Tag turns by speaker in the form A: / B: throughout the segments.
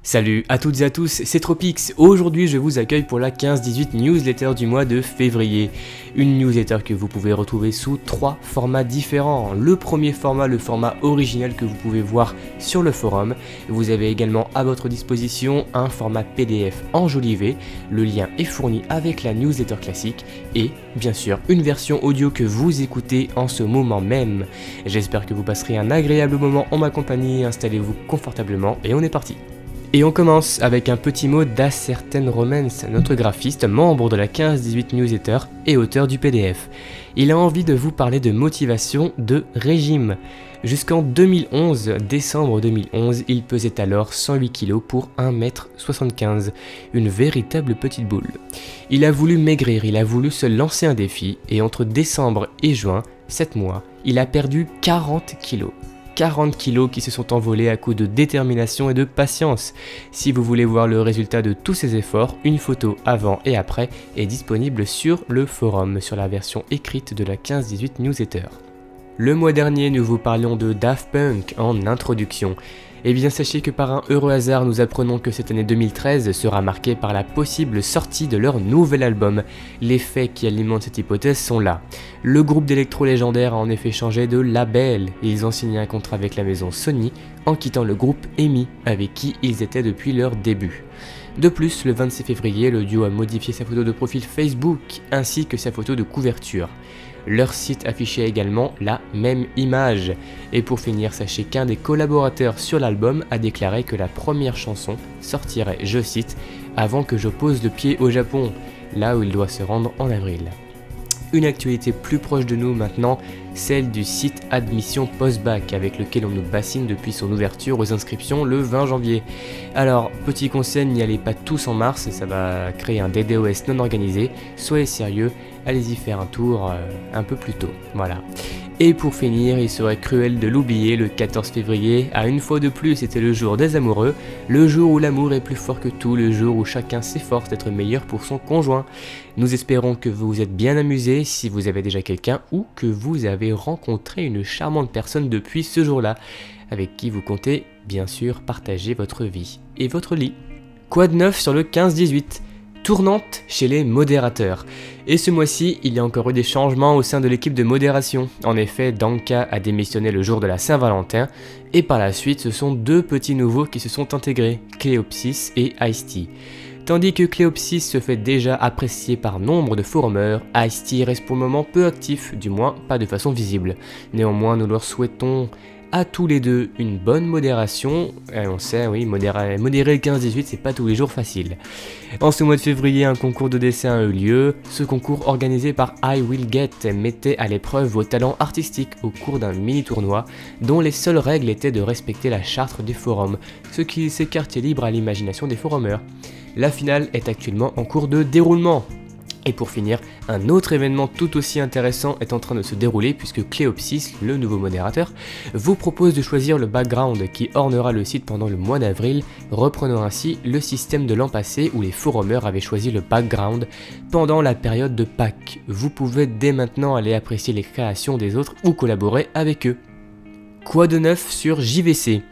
A: Salut à toutes et à tous, c'est Tropix. Aujourd'hui je vous accueille pour la 15-18 newsletter du mois de février. Une newsletter que vous pouvez retrouver sous 3 formats différents. Le premier format, le format original que vous pouvez voir sur le forum. Vous avez également à votre disposition un format PDF enjolivé. Le lien est fourni avec la newsletter classique et bien sûr une version audio que vous écoutez en ce moment même. J'espère que vous passerez un agréable moment en ma compagnie, installez-vous confortablement et on est parti. Et on commence avec un petit mot d'Acertain Romance, notre graphiste, membre de la 15-18 newsletter et auteur du PDF. Il a envie de vous parler de motivation de régime. Jusqu'en 2011, décembre 2011, il pesait alors 108 kg pour 1,75 m, une véritable petite boule. Il a voulu maigrir, il a voulu se lancer un défi, et entre décembre et juin, 7 mois, il a perdu 40 kg. 40 kilos qui se sont envolés à coup de détermination et de patience. Si vous voulez voir le résultat de tous ces efforts, une photo avant et après est disponible sur le forum, sur la version écrite de la 15-18 newsletter. Le mois dernier, nous vous parlions de Daft Punk en introduction. Eh bien sachez que par un heureux hasard, nous apprenons que cette année 2013 sera marquée par la possible sortie de leur nouvel album. Les faits qui alimentent cette hypothèse sont là. Le groupe d'électro légendaire a en effet changé de label. Ils ont signé un contrat avec la maison Sony en quittant le groupe EMI avec qui ils étaient depuis leur début. De plus, le 26 février, le duo a modifié sa photo de profil Facebook ainsi que sa photo de couverture. Leur site affichait également la même image. Et pour finir, sachez qu'un des collaborateurs sur l'album a déclaré que la première chanson sortirait, je cite, « avant que je pose le pied au Japon », là où il doit se rendre en avril. Une actualité plus proche de nous maintenant, celle du site Admission Postbac avec lequel on nous bassine depuis son ouverture aux inscriptions le 20 janvier. Alors, petit conseil, n'y allez pas tous en mars, ça va créer un DDoS non organisé, soyez sérieux, allez-y faire un tour un peu plus tôt, voilà. Et pour finir, il serait cruel de l'oublier, le 14 février, à une fois de plus, c'était le jour des amoureux, le jour où l'amour est plus fort que tout, le jour où chacun s'efforce d'être meilleur pour son conjoint. Nous espérons que vous vous êtes bien amusés, si vous avez déjà quelqu'un, ou que vous avez rencontré une charmante personne depuis ce jour-là, avec qui vous comptez, bien sûr, partager votre vie et votre lit. Quoi de neuf sur le 15-18 ? Tournante chez les modérateurs. Et ce mois-ci, il y a encore eu des changements au sein de l'équipe de modération. En effet, Danka a démissionné le jour de la Saint-Valentin, et par la suite, ce sont deux petits nouveaux qui se sont intégrés, Cléopsis et Ice-T. Tandis que Cléopsis se fait déjà apprécier par nombre de forumers, Ice-T reste pour le moment peu actif, du moins pas de façon visible. Néanmoins, nous leur souhaitons à tous les deux une bonne modération. On sait, oui, modérer le 15-18, c'est pas tous les jours facile. En ce mois de février, un concours de dessin a eu lieu. Ce concours organisé par I Will Get mettait à l'épreuve vos talents artistiques au cours d'un mini-tournoi dont les seules règles étaient de respecter la charte des forums, ce qui laissait quartier libre à l'imagination des forumers. La finale est actuellement en cours de déroulement. Et pour finir, un autre événement tout aussi intéressant est en train de se dérouler puisque Cléopsis, le nouveau modérateur, vous propose de choisir le background qui ornera le site pendant le mois d'avril, reprenant ainsi le système de l'an passé où les forumers avaient choisi le background pendant la période de Pâques. Vous pouvez dès maintenant aller apprécier les créations des autres ou collaborer avec eux. Quoi de neuf sur JVC ?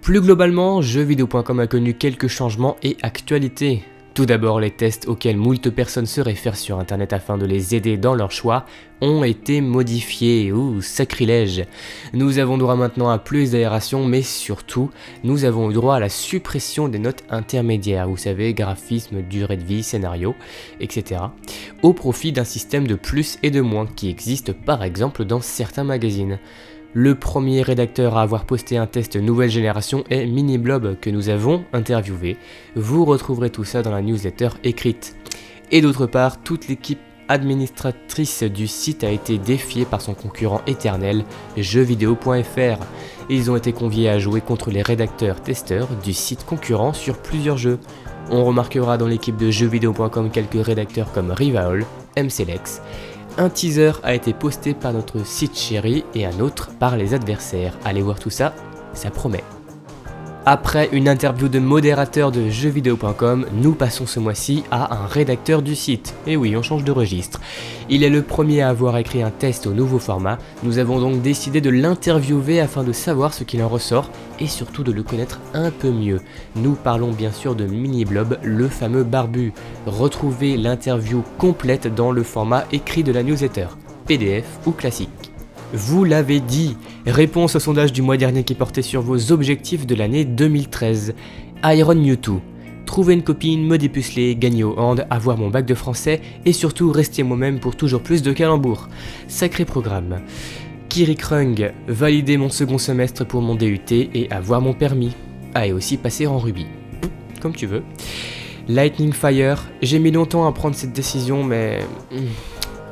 A: Plus globalement, jeuxvideo.com a connu quelques changements et actualités. Tout d'abord, les tests auxquels moult personnes se réfèrent sur internet afin de les aider dans leur choix ont été modifiés. Ouh, sacrilège. Nous avons droit maintenant à plus d'aération, mais surtout, nous avons eu droit à la suppression des notes intermédiaires, vous savez, graphisme, durée de vie, scénario, etc. au profit d'un système de plus et de moins qui existe par exemple dans certains magazines. Le premier rédacteur à avoir posté un test nouvelle génération est Miniblob que nous avons interviewé. Vous retrouverez tout ça dans la newsletter écrite. Et d'autre part, toute l'équipe administratrice du site a été défiée par son concurrent éternel, jeuxvideo.fr. Ils ont été conviés à jouer contre les rédacteurs-testeurs du site concurrent sur plusieurs jeux. On remarquera dans l'équipe de jeuxvideo.com quelques rédacteurs comme Rivaol, MCLex. Un teaser a été posté par notre site chéri et un autre par les adversaires. Allez voir tout ça, ça promet. Après une interview de modérateur de jeuxvideo.com, nous passons ce mois-ci à un rédacteur du site. Et oui, on change de registre. Il est le premier à avoir écrit un test au nouveau format. Nous avons donc décidé de l'interviewer afin de savoir ce qu'il en ressort et surtout de le connaître un peu mieux. Nous parlons bien sûr de Mini Blob, le fameux barbu. Retrouvez l'interview complète dans le format écrit de la newsletter, PDF ou classique. Vous l'avez dit, réponse au sondage du mois dernier qui portait sur vos objectifs de l'année 2013. Iron Mewtwo. Trouver une copine, me dépuceler, gagner au hand, avoir mon bac de français et surtout rester moi-même pour toujours plus de calembours. Sacré programme. Kirikrung, valider mon second semestre pour mon DUT et avoir mon permis. Ah, et aussi passer en rubis. Comme tu veux. Lightning Fire, j'ai mis longtemps à prendre cette décision mais...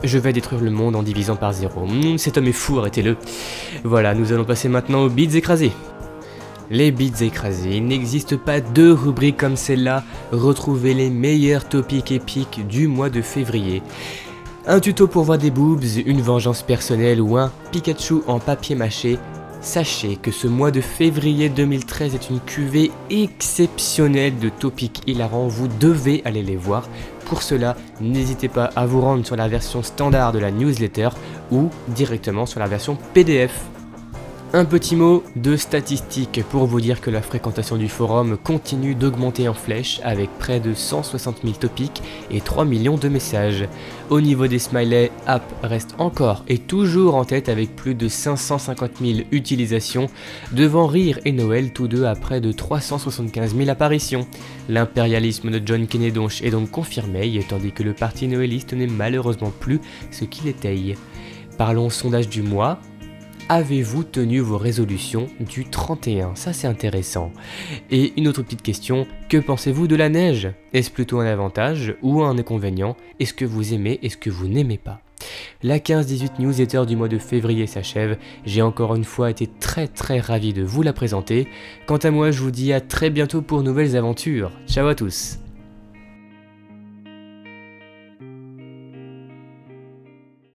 A: je vais détruire le monde en divisant par 0. Cet homme est fou, arrêtez-le. Voilà, nous allons passer maintenant aux beats écrasés. Les beats écrasés, il n'existe pas deux rubriques comme celle-là. Retrouvez les meilleurs topics épiques du mois de février. Un tuto pour voir des boobs, une vengeance personnelle ou un Pikachu en papier mâché. Sachez que ce mois de février 2013 est une cuvée exceptionnelle de topics hilarants, vous devez aller les voir. Pour cela, n'hésitez pas à vous rendre sur la version standard de la newsletter ou directement sur la version PDF. Un petit mot de statistiques pour vous dire que la fréquentation du forum continue d'augmenter en flèche avec près de 160 000 topics et 3 millions de messages. Au niveau des smileys, App reste encore et toujours en tête avec plus de 550 000 utilisations, devant Rire et Noël tous deux à près de 375 000 apparitions. L'impérialisme de John Kennedonch est donc confirmé, tandis que le parti noëliste n'est malheureusement plus ce qu'il était. Parlons sondage du mois. Avez-vous tenu vos résolutions du 31? Ça c'est intéressant. Et une autre petite question, que pensez-vous de la neige? Est-ce plutôt un avantage ou un inconvénient? Est-ce que vous aimez? Est-ce que vous n'aimez pas? La 15-18 newsletter du mois de février s'achève. J'ai encore une fois été très ravi de vous la présenter. Quant à moi, je vous dis à très bientôt pour nouvelles aventures. Ciao à tous!